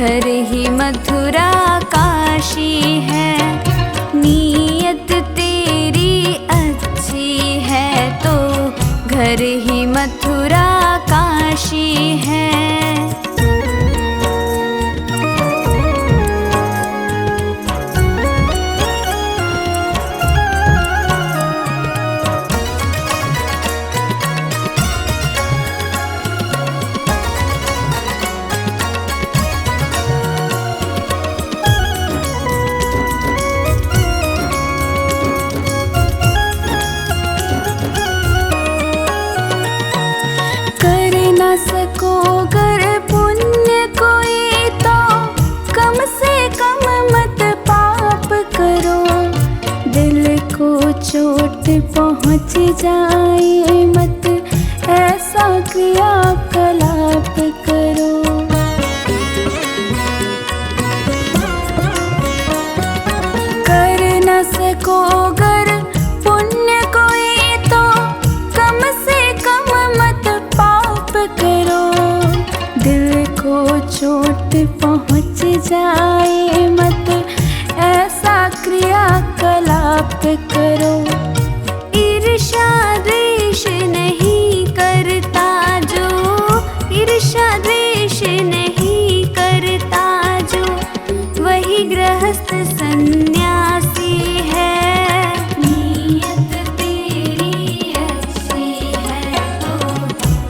घर ही मथुरा काशी है। नीयत तेरी अच्छी है तो घर ही मथुरा काशी है। सको कर पुण्य कोई तो कम से कम मत पाप करो। दिल को चोट पहुँच जाए मत ऐसा क्रियाकलाप करो। कर न सको गर पुण्य कोई तो कम से कम मत पाप करो। दिल को चोट पहुँच जाए मत ऐसा क्रियाकलाप करो। ईर्ष्या द्वेष नहीं करता जो, ईर्ष्या द्वेष नहीं करता जो, वही गृहस्थ सन्यासी है। नीयत तेरी अच्छी है तो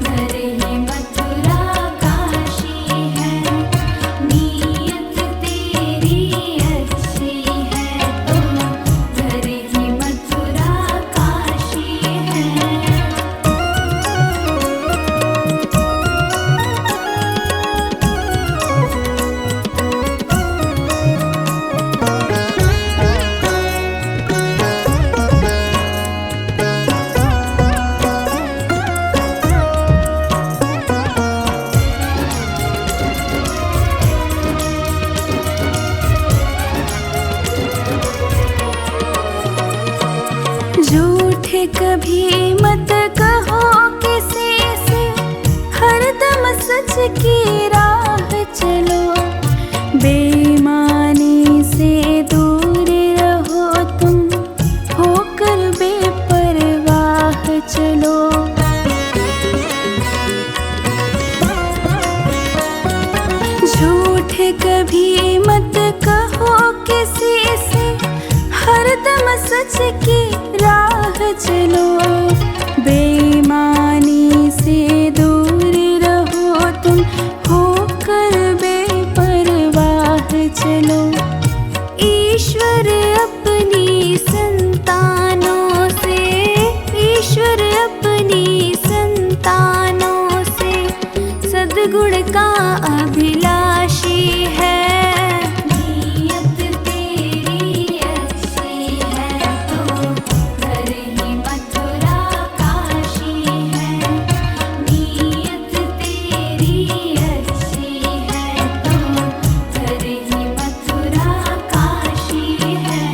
घर ही मथुरा काशी है। नीयत तेरी अच्छी है तो घर ही मथुरा काशी है। झूठ कभी मत कहो किसी से, हरदम सच की राह चलो। बेईमानी से दूर रहो तुम, होकर बेपरवाह चलो। झूठ कभी मत कहो किसी से, हरदम सच की राह चलो। बेईमानी से दूर रहो तुम, होकर बेपरवाह चलो। ईश्वर अपनी संतानों से, ईश्वर अपनी संतानों से सद्गुण का अभिलाषी है। नीयत तेरी अच्छी है तो घर ही मथुरा काशी है। नीयत तेरी अच्छी है तो घर ही मथुरा काशी है।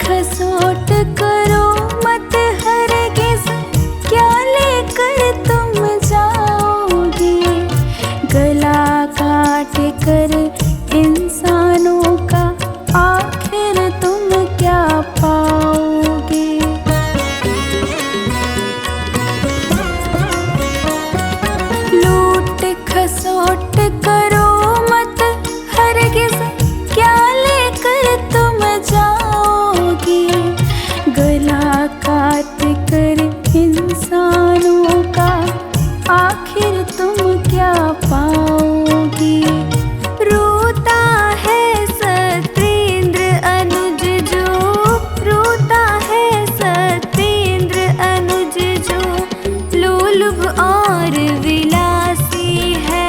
खसोट करो मत हरगिज़, क्या लेकर तुम जाओगे। गला काट कर इंसानों का आखिर तुम क्या पाओगे। लूट खसोट करो मत हरगिज़, क्या लेकर तुम जाओगे। गला काट कर इंसानों का आखिर तुम क्या पाओगे। रोता है सत्येंद्र अनुज जो, रोता है सत्येंद्र अनुज जो, लोलुभ और विलासी है।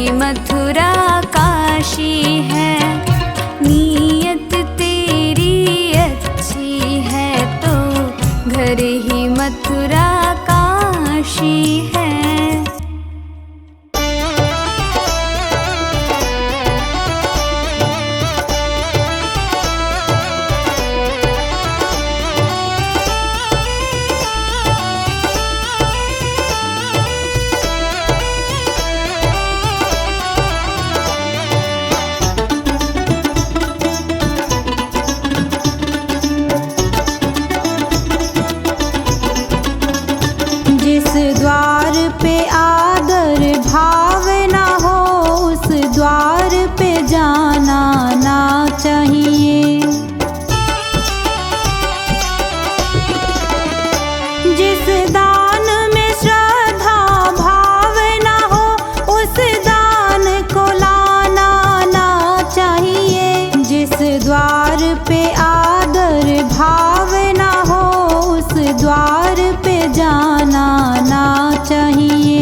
ही मथुरा काशी है। नीयत तेरी अच्छी है तो घर ही मथुरा काशी है। जिस द्वार पे आदर भाव ना हो उस द्वार पे जाना ना चाहिए। जिस दान में श्रद्धा भाव ना हो उस दान को लाना ना चाहिए। जिस द्वार पे आदर भाव ना हो उस द्वार पे जाना ना चाहिए।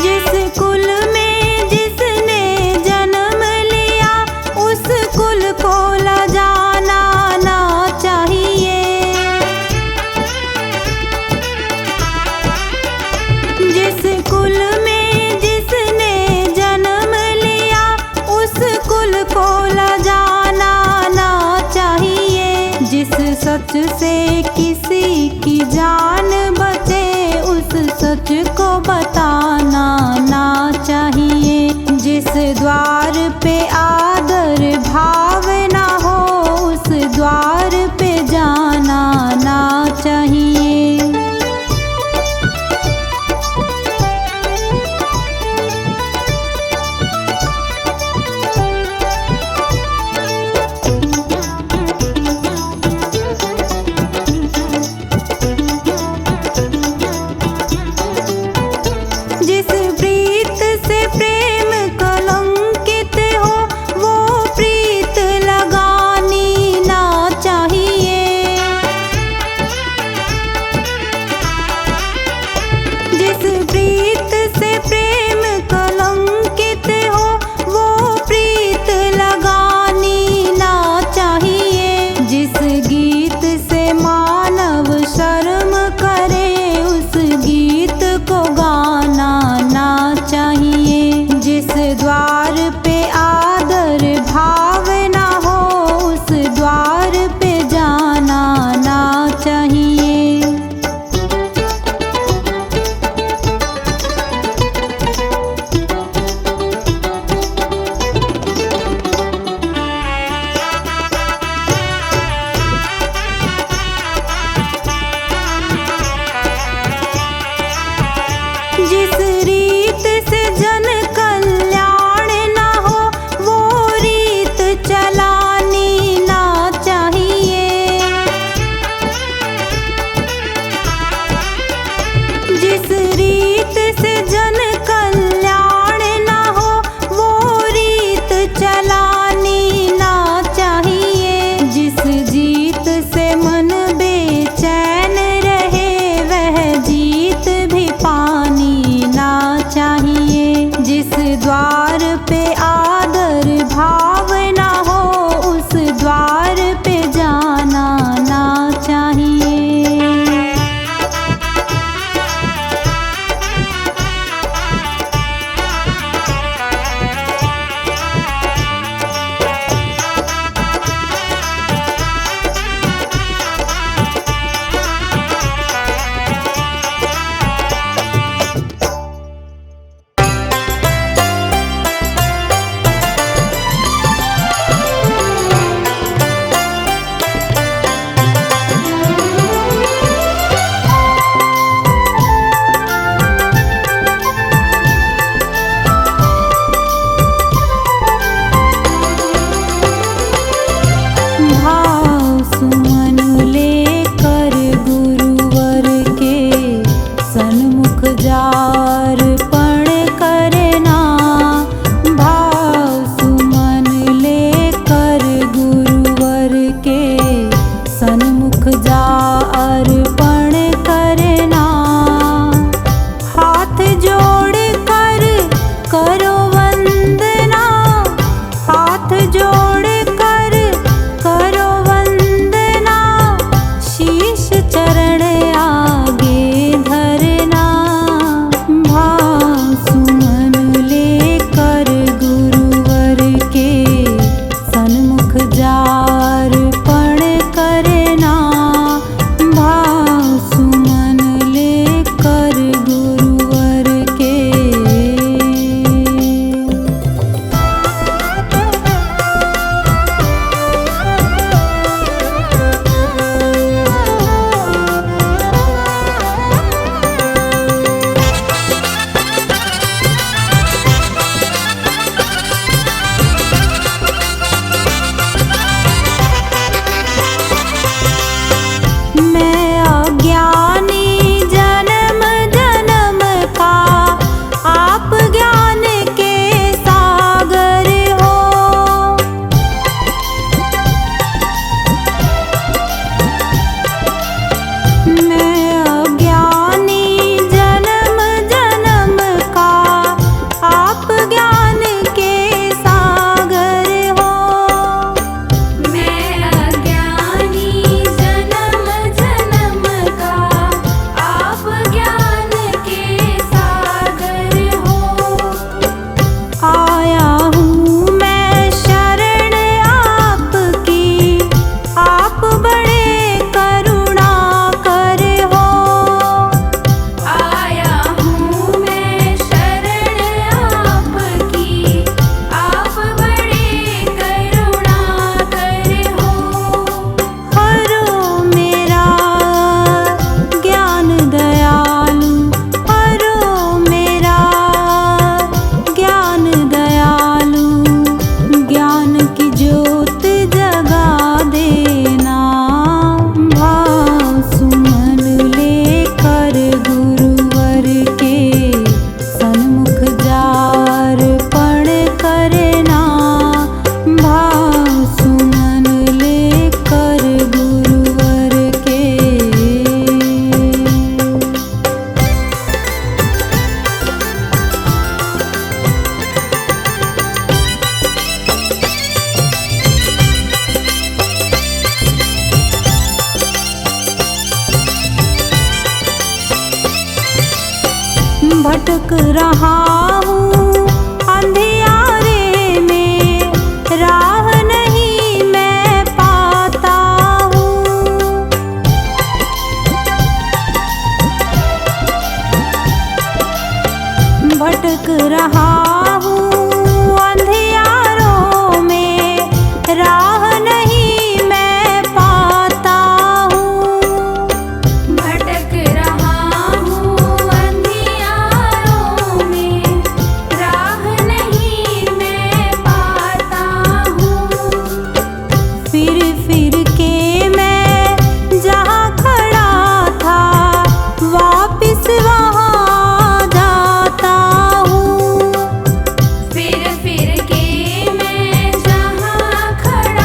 जिस कुल में जिसने जन्म लिया उस कुल को लजाना ना चाहिए। जिस कुल में जिसने जन्म लिया उस कुल को लजाना ना चाहिए। जिस सच से किसी की जान बचे उस सच को बताना ना चाहिए। जिस द्वार पे आदर भाव ना हो उस द्वार पे जाना ना चाहिए। जिस प्रीत से प्रेम कलंकित हो वो प्रीत लगानी ना चाहिए। जिस प्रीत से प्रेम कलंकित हो वो प्रीत लगानी ना चाहिए। जिस गीत से मानव शर्म करे उस गीत को गाना ना चाहिए। जिस द्वार पे आदर भाव ना हो उस द्वार पे जाना ना चाहिए। जिस रीत से जन कल्याण ना हो वो रीत चलानी ना चाहिए। जिस रीत से जन कल्याण ना हो वो रीत चलानी ना चाहिए। जिस जीत से मन बेचैन रहे वह जीत भी पानी ना चाहिए। जिस द्वार पे आदर भाव ना हो उस द्वार पे जाना ना चाहिए। अर्पण करना, भाव सुमन लेकर गुरुवर के सन्मुख जा अर्पण करना। हाथ जोड़ कर करो वंदना, हाथ जोड़ कर करो वंदना, शीश चरण आगे धरना। भाव सुमन लेकर गुरुवर के सन्मुख जा अर्पण करना, भाव सुमन लेकर गुरुवर के। मैं अज्ञानी जन्म जन्म का, आप ज्ञान के सागर हो। मैं अज्ञानी जन्म जन्म का, आप ज्ञान के सागर हो। मैं अज्ञानी जन्म जन्म का, आप ज्ञान के सागर हो। आया हूँ मैं शरण आपकी, आप बड़े करुणाकर हो। आया हूँ मैं शरण आपकी, आप बड़े करुणाकर हो। हरो मेरा ज्ञान दयालु, हरो मेरा ज्ञान दयालु, ज्ञान की ज्योत जगा देना। भाव सुमन लेकर गुरुवर के सन्मुख जा अर्पण करना, भाव सुमन लेकर गुरुवर के। भटक रहा हूँ अंधियारे में, राह नहीं मैं पाता हूँ। भटक रहा हूँ अंधियारों में, राह नहीं मैं पाता हूँ। भटक रहा हूँ अंधियारों में, राह नहीं मैं पाता हूँ। फिर के मैं जहाँ खड़ा था, वापिस वहाँ जाता हूँ। फिर के मैं जहाँ खड़ा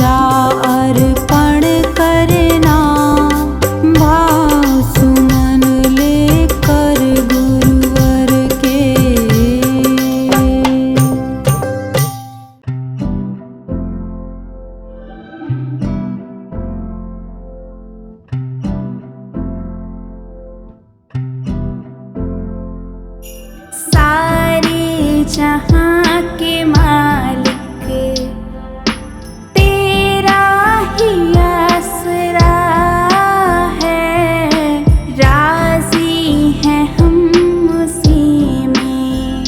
पूजा अर्पण करना, भाव सुमन लेकर गुरुवर के। सारे जहाँ के मालिक तेरा ही आसरा है, राजी हैं हम उसी में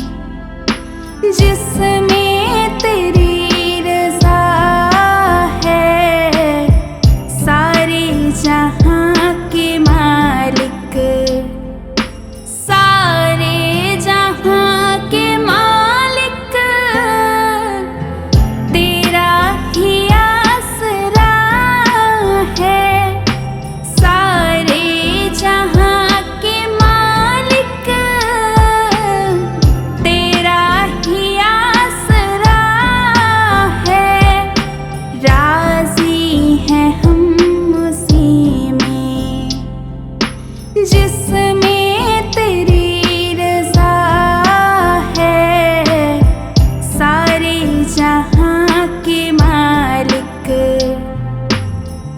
जिसमें तेरी रज़ा है। सारे जहाँ के मालिक, सारे जहाँ के मालिक तेरा ही आसरा है। सारे जहाँ के मालिक तेरा ही आसरा है, राजी हैं हम उसी में जिसमें तेरी रज़ा है। सारे जहाँ के मालिक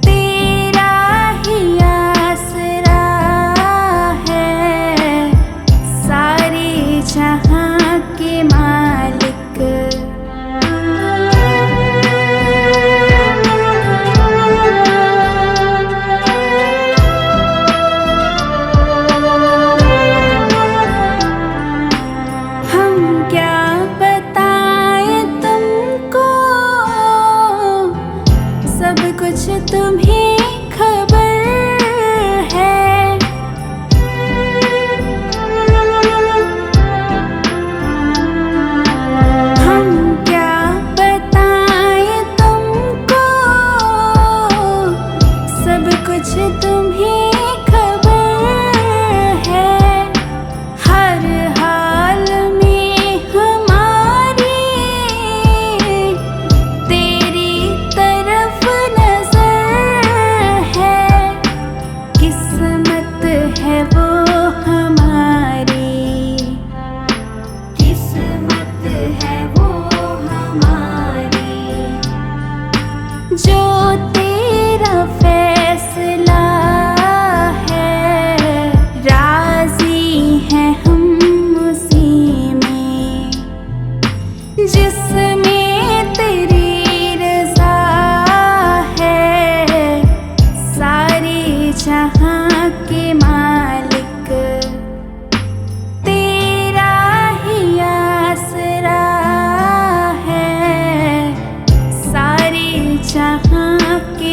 तेरा ही आसरा है। सारे जहाँ के मालिक। हम क्या बताएं तुमको, सब कुछ तुम्हें खबर है। हम क्या बताएं तुमको, सब कुछ तुम्हें खबर है। हर हाल में हमारी तेरी तरफ नजर है। किस्मत है वो हमारी, किस्मत है वो हमारी, जो तेरा फैसला है। राजी हैं हम उसी में जिसमें तेरी रज़ा है। सारे जहाँ के मालिक तेरा ही आसरा है। सारे जहाँ के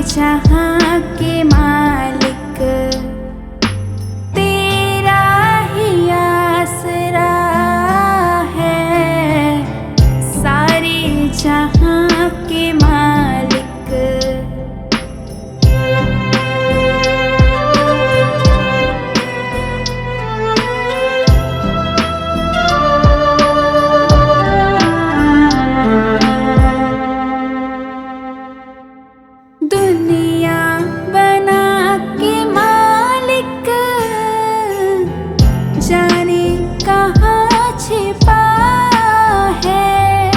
जहाँ के मालिक तेरा ही आसरा है, सारे जहाँ के मालिक। दुनिया बना के मालिक जाने कहाँ छिपा है,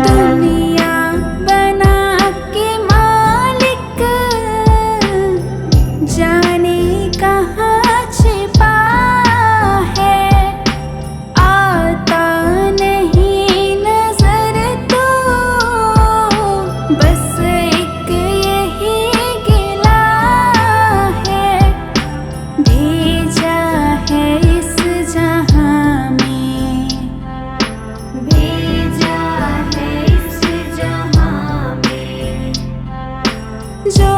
दुनिया बना के मालिक जाने कहाँ छिपा है। आता नहीं नजर तो बस एक यही गिला है, भेजा है इस जहाँ में, भेजा है इस जहाँ में, जो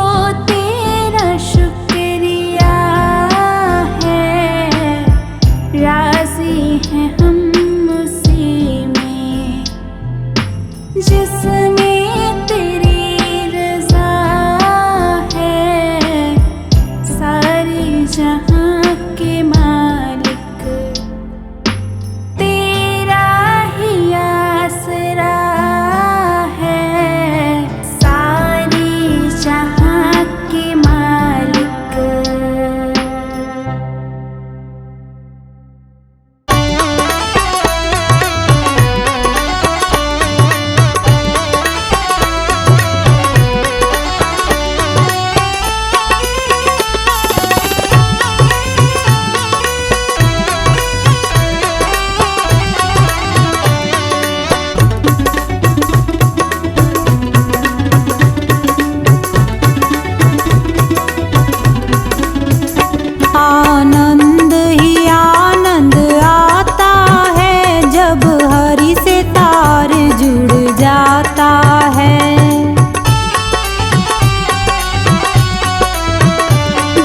तेरा शुक्रिया है, राजी हैं हम उसी में, जिसमें तेरी रज़ा है, सारे जहाँ के मालिक तेरा ही आसरा है, सारे जहाँ के मालिक। आनंद ही आनंद आता है जब हरि से तार जुड़ जाता है,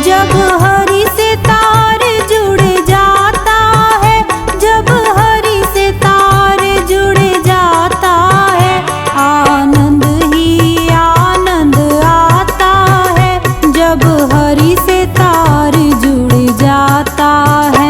जब हरि से तार जुड़ जाता है, जब हरि से तार जुड़ जाता है, आनंद ही आनंद आता है जब हरि से तार जुड़ जाता है।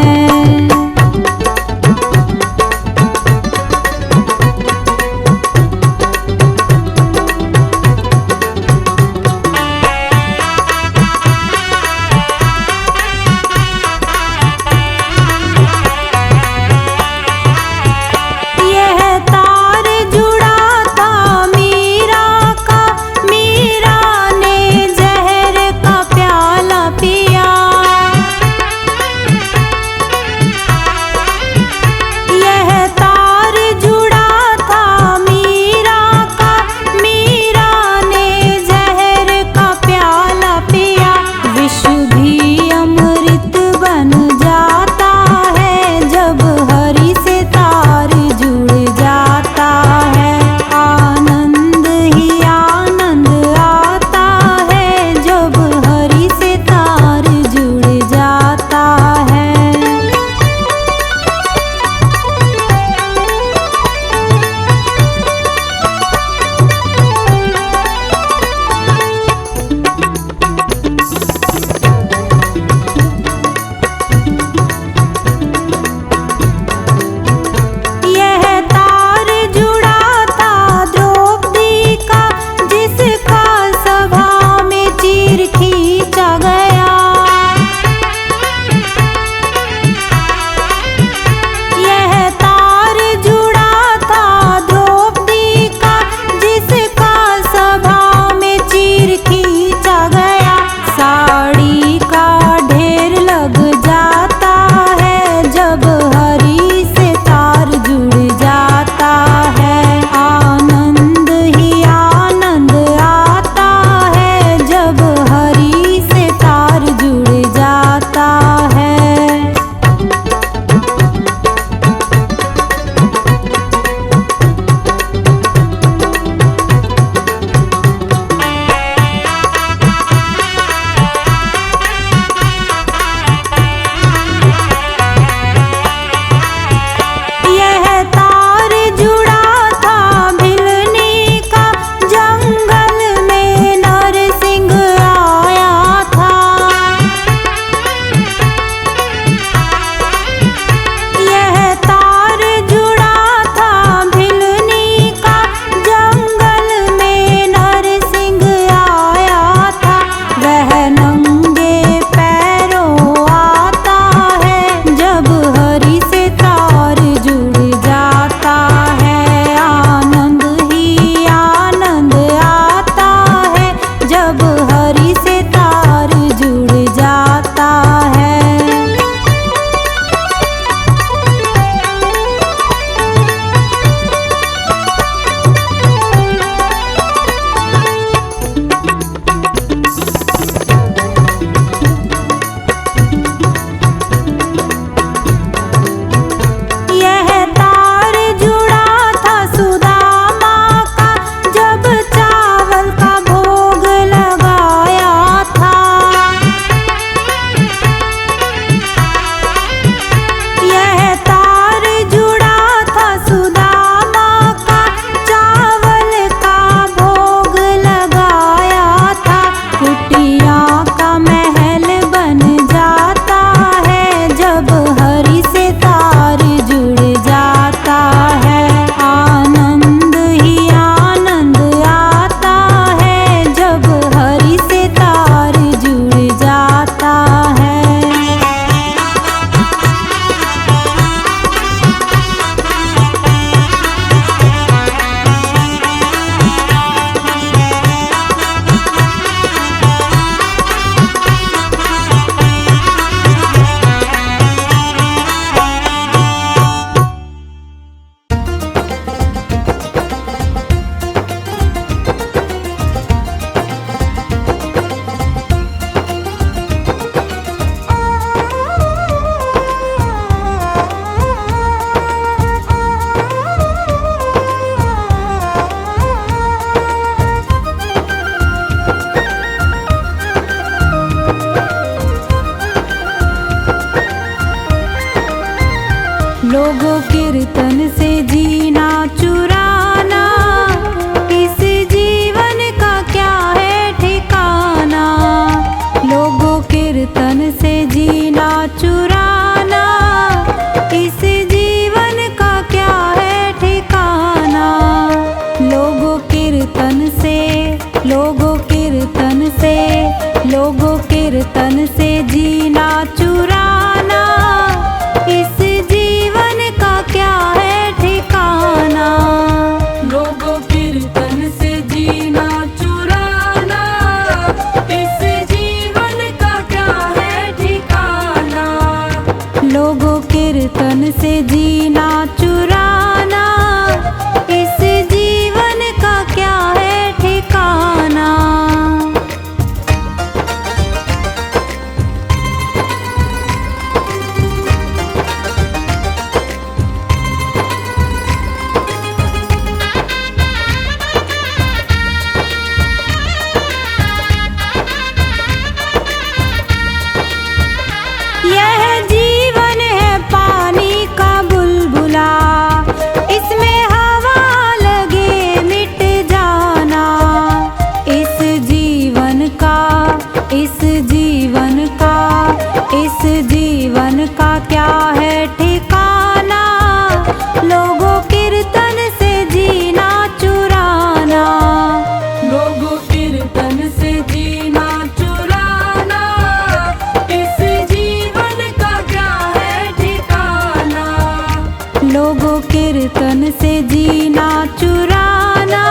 से जीना चुराना,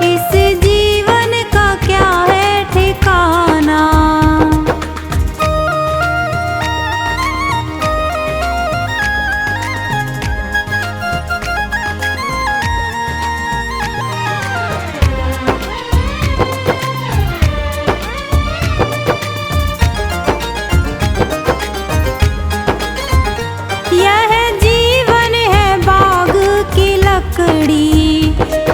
इस जीवन का क्या है ठिकाना। यह जीवन है बाग की लकड़ी,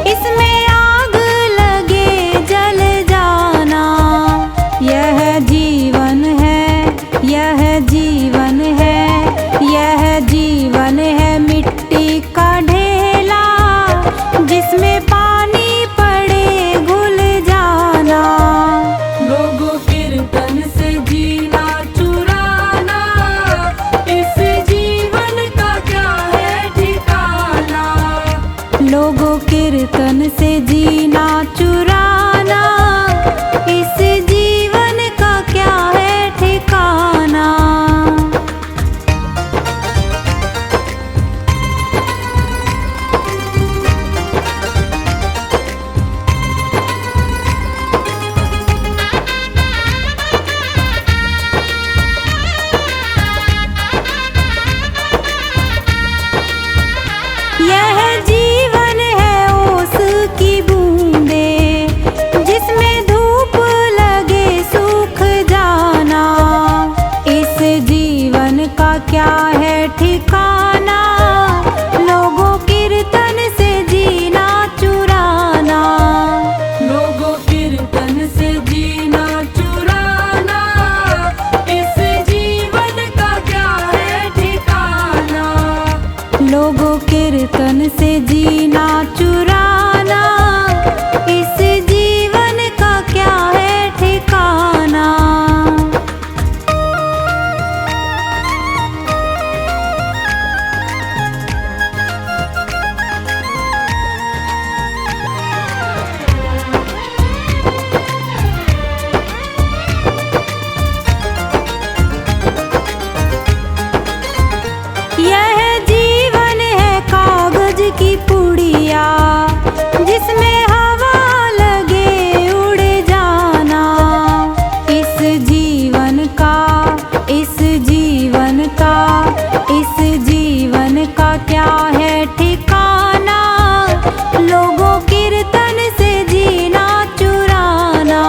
इसमें आग लगे जल जाना। यह जीवन है, यह जीवन है, यह जीवन है मिट्टी का ढेला, जिसमें पानी पड़े घुल जाना। लोगों कीर्तन से जीना चुराना, इस जीवन का क्या है ठिकाना। लोगों कीर्तन से जीना चुराना, इस जीवन का क्या है ठिकाना। यह जीवन है ओस की बूंदे, जिसमें धूप लगे सूख जाना। इस जीवन का क्या है ठिकाना, लोगों कीर्तन से जीना चुराना। लोगों कीर्तन से जीना चुराना, इस जीवन का क्या है ठिकाना। लोगों कीर्तन से जीना चुराना, इस जीवन का क्या है ठिकाना। यह जीवन है कागज की पुड़िया, जिसमें हवा लगे उड़ जाना। इस जीवन का, इस जीवन का, इस जीवन का क्या है ठिकाना, लोगों कीर्तन से जीना चुराना।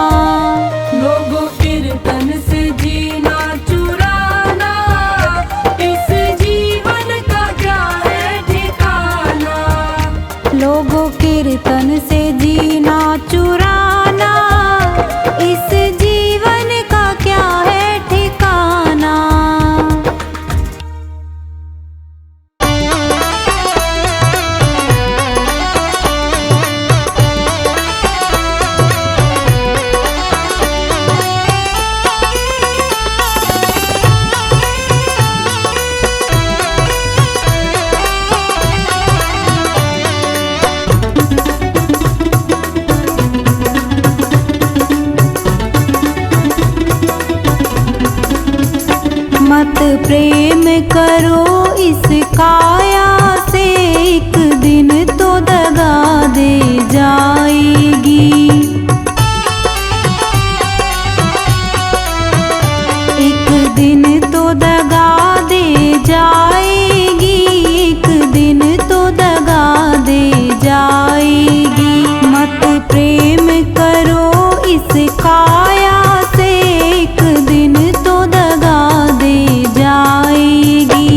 लोगों कीर्तन से जीना चुराना, इस जीवन का क्या है ठिकाना। लोगों कीर्तन से जीना चुराना, इस जीवन का क्या है ठिकाना। मत प्रेम करो इस काया से, एक दिन तो दगा दे जाएगी। एक दिन तो दगा दे जाएगी, एक दिन तो दगा दे जाएगी। मत प्रेम करो इस काया से, एक दिन तो दगा दे जाएगी।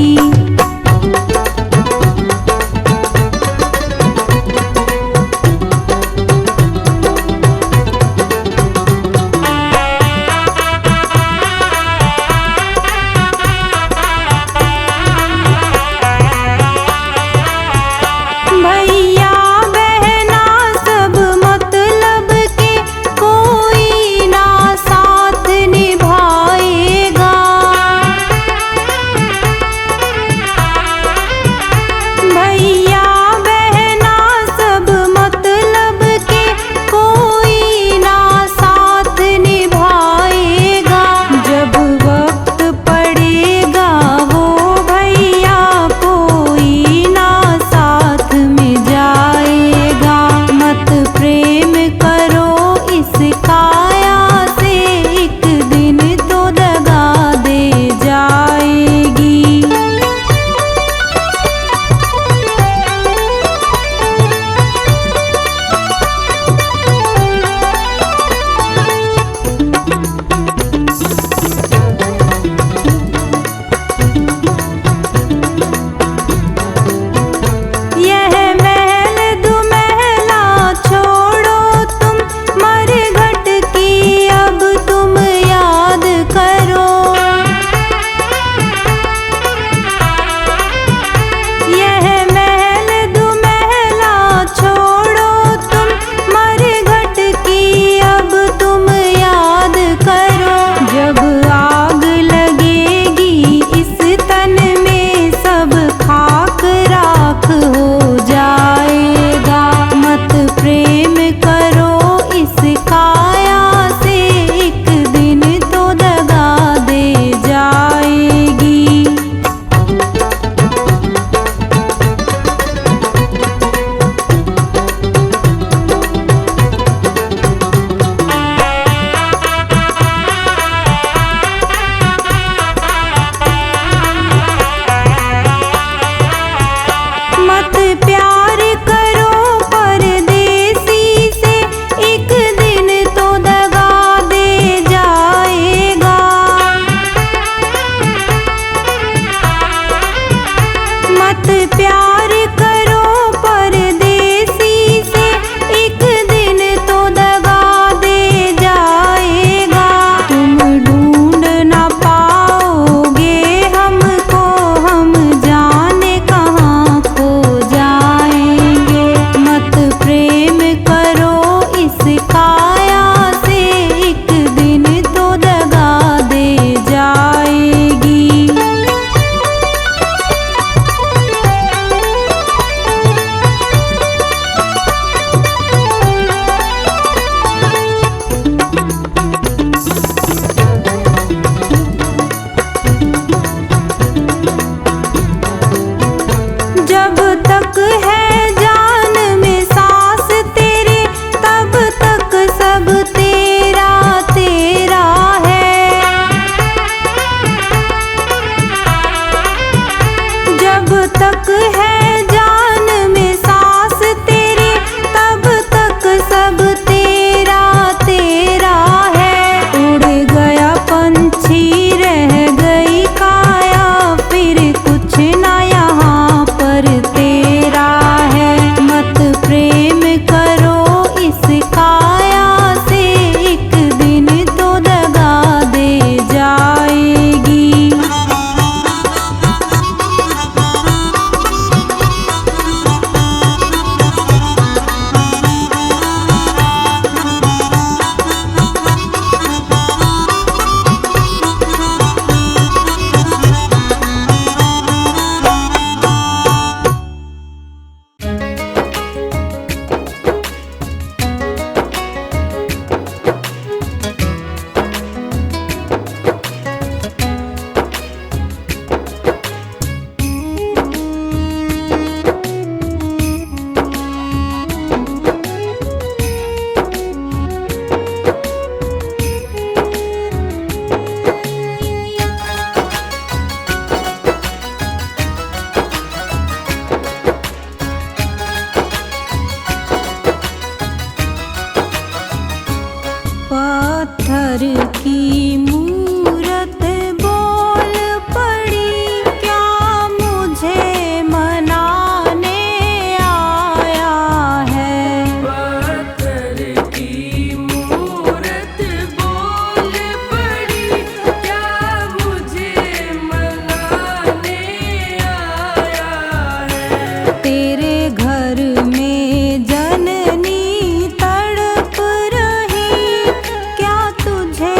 घर की मूरत बोल पड़ी, क्या मुझे मनाने आया है। पत्थर की मूरत बोल पड़ी, क्या मुझे मनाने आया है। तेरे घर में जननी तड़प रही, क्या तुझे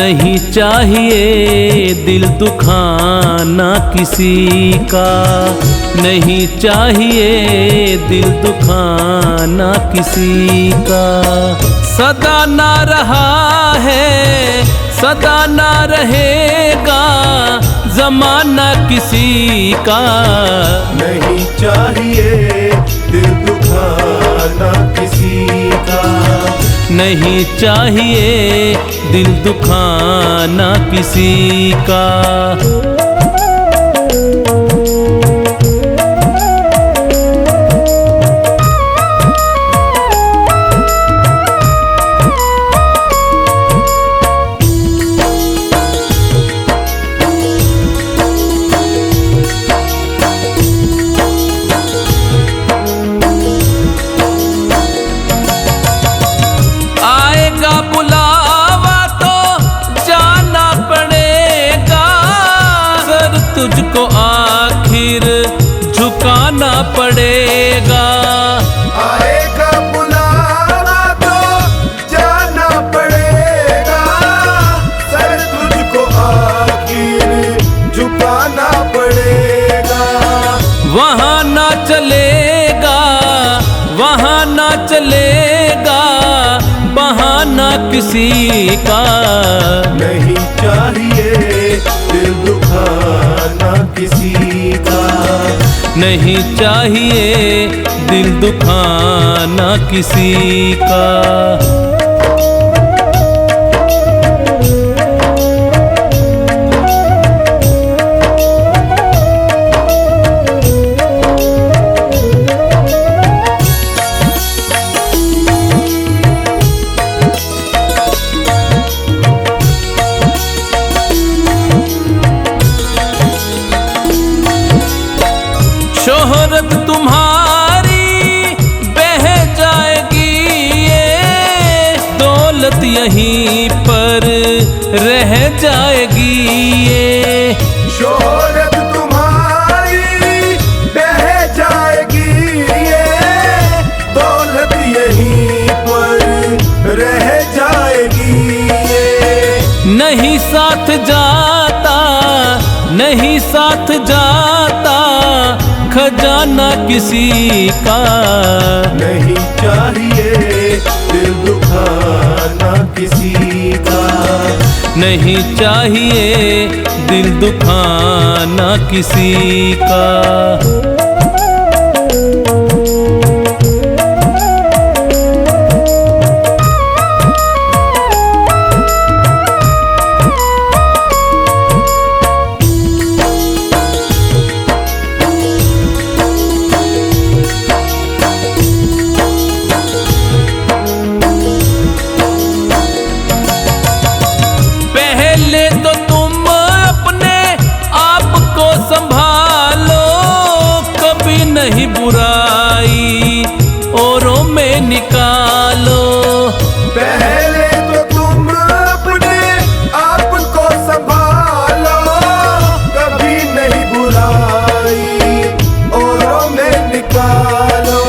नहीं चाहिए दिल दुखाना किसी का, नहीं चाहिए दिल दुखाना किसी का। सदा ना रहा है सदा ना रहेगा जमाना किसी का। नहीं चाहिए दिल दुखाना किसी का, नहीं चाहिए दिल दुखाना किसी का। तुझको आखिर झुकाना पड़ेगा। आएगा बुलावा तो जाना पड़ेगा, सर तुझको आखिर झुकाना पड़ेगा। वहाँ ना चलेगा वहाँ ना चलेगा बहाना किसी का। नहीं चाहिए दिल दुखाना किसी का, नहीं चाहिए दिल दुखाना किसी का। शोहरत तुम्हारी बह जाएगी ये, दौलत यहीं पर रह जाएगी ये। शोहरत तुम्हारी बह जाएगी ये, दौलत यहीं पर रह जाएगी ये। नहीं साथ जाता नहीं साथ जाता खजाना किसी का। नहीं चाहिए दिल दुखाना किसी का, नहीं चाहिए दिल दुखाना किसी का। नहीं बुराई औरों में निकालो, पहले तो तुम अपने आप को संभालो। कभी नहीं बुराई औरों में निकालो।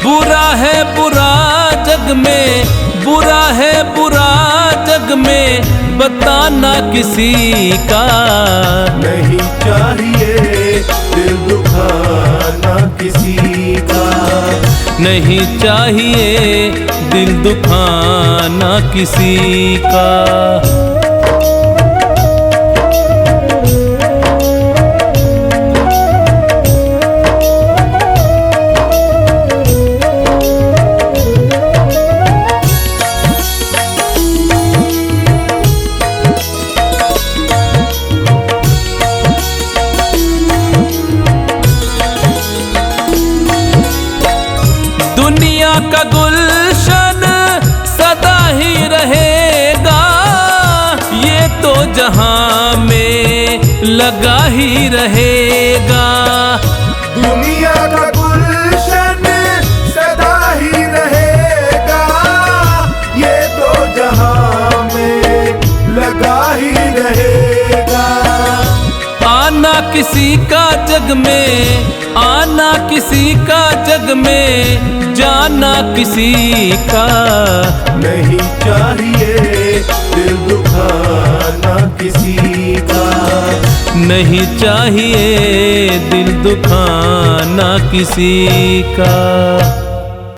बुरा है बुरा जग में बुरा है बुरा जग में बताना किसी का। नहीं चाहिए दिल दुखाना किसी का, नहीं चाहिए दिल दुखाना किसी का। दुनिया का गुलशन सदा ही रहेगा, ये तो जहां में लगा ही रहेगा। दुनिया का गुलशन सदा ही रहेगा, ये तो जहां में लगा ही रहेगा। आना किसी का जग में आना किसी का जग में जाना किसी का। नहीं चाहिए दिल दुखाना किसी का। नहीं चाहिए दिल दुखाना किसी का।